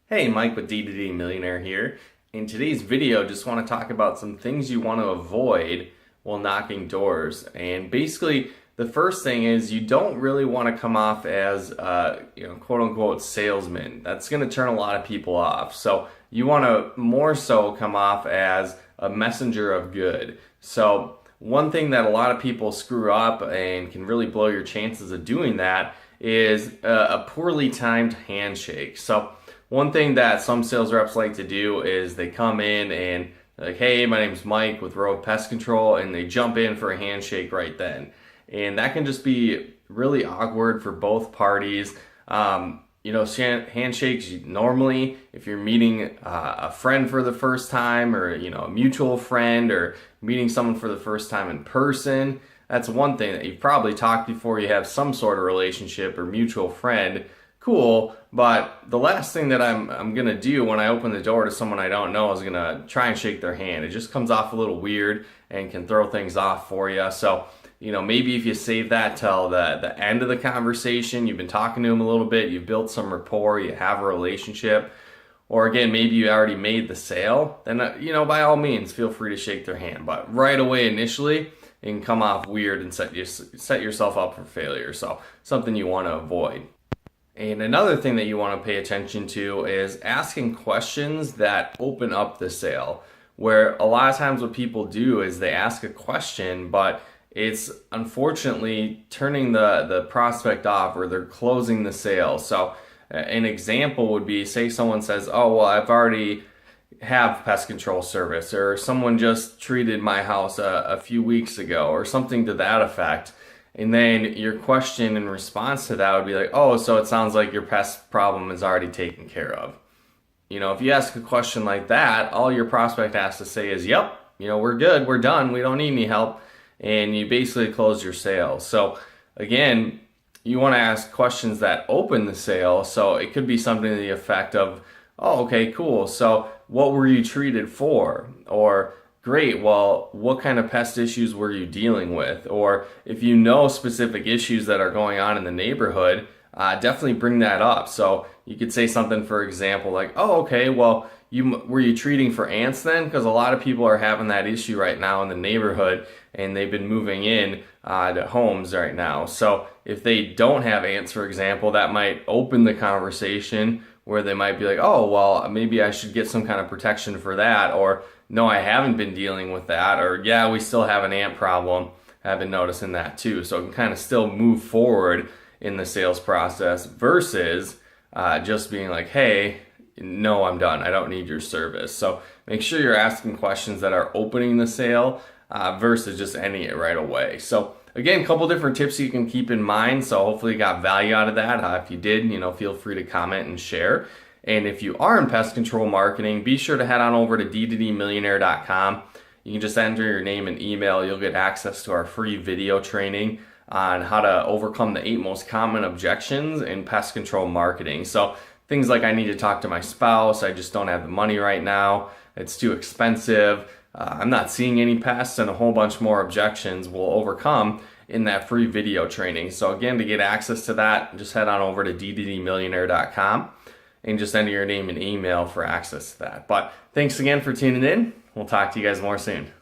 Hey, Mike with D2D Millionaire here. In today's video, just want to talk about some things you want to avoid while knocking doors. And basically, the first thing is you don't really want to come off as, quote unquote, salesman. That's going to turn a lot of people off. So you want to more so come off as a messenger of good. So one thing that a lot of people screw up and can really blow your chances of doing that is a poorly timed handshake. So one thing that some sales reps like to do is they come in and like, hey, my name's Mike with Road Pest Control, and they jump in for a handshake right then. And that can just be really awkward for both parties. Handshakes normally, if you're meeting a friend for the first time, or a mutual friend, or meeting someone for the first time in person, that's one thing that you've probably talked before. You have some sort of relationship or mutual friend. Cool, but the last thing that I'm gonna do when I open the door to someone I don't know is gonna try and shake their hand. It just comes off a little weird and can throw things off for you. So, maybe if you save that till the end of the conversation, you've been talking to them a little bit, you've built some rapport, you have a relationship, or again, maybe you already made the sale, then, by all means, feel free to shake their hand. But right away, initially, it can come off weird and set yourself up for failure. So, something you want to avoid. And another thing that you want to pay attention to is asking questions that open up the sale. Where a lot of times what people do is they ask a question, but it's unfortunately turning the prospect off, or they're closing the sale. So an example would be, say someone says, oh, well, I've already have pest control service, or someone just treated my house a few weeks ago, or something to that effect. And then your question in response to that would be like, oh, so it sounds like your pest problem is already taken care of. If you ask a question like that, all your prospect has to say is, yep, we're good, we're done, we don't need any help. And you basically close your sale. So again, you want to ask questions that open the sale. So it could be something to the effect of, oh, okay, cool. So what were you treated for? Or great, well, what kind of pest issues were you dealing with? Or if you know specific issues that are going on in the neighborhood, definitely bring that up. So you could say something, for example, like, oh, okay, well, were you treating for ants then? Because a lot of people are having that issue right now in the neighborhood, and they've been moving in to homes right now. So if they don't have ants, for example, that might open the conversation where they might be like, oh, well, maybe I should get some kind of protection for that. Or no, I haven't been dealing with that. Or yeah, we still have an ant problem. I've been noticing that too. So it can kind of still move forward in the sales process versus just being like, hey, no, I'm done. I don't need your service. So make sure you're asking questions that are opening the sale versus just ending it right away. So again, a couple different tips you can keep in mind. So hopefully you got value out of that. If you did, feel free to comment and share. And if you are in pest control marketing, be sure to head on over to d2dmillionaire.com. You can just enter your name and email. You'll get access to our free video training on how to overcome the 8 most common objections in pest control marketing. So things like, I need to talk to my spouse, I just don't have the money right now, it's too expensive, I'm not seeing any pests, and a whole bunch more objections we'll overcome in that free video training. So again, to get access to that, just head on over to d2dmillionaire.com and just enter your name and email for access to that. But thanks again for tuning in. We'll talk to you guys more soon.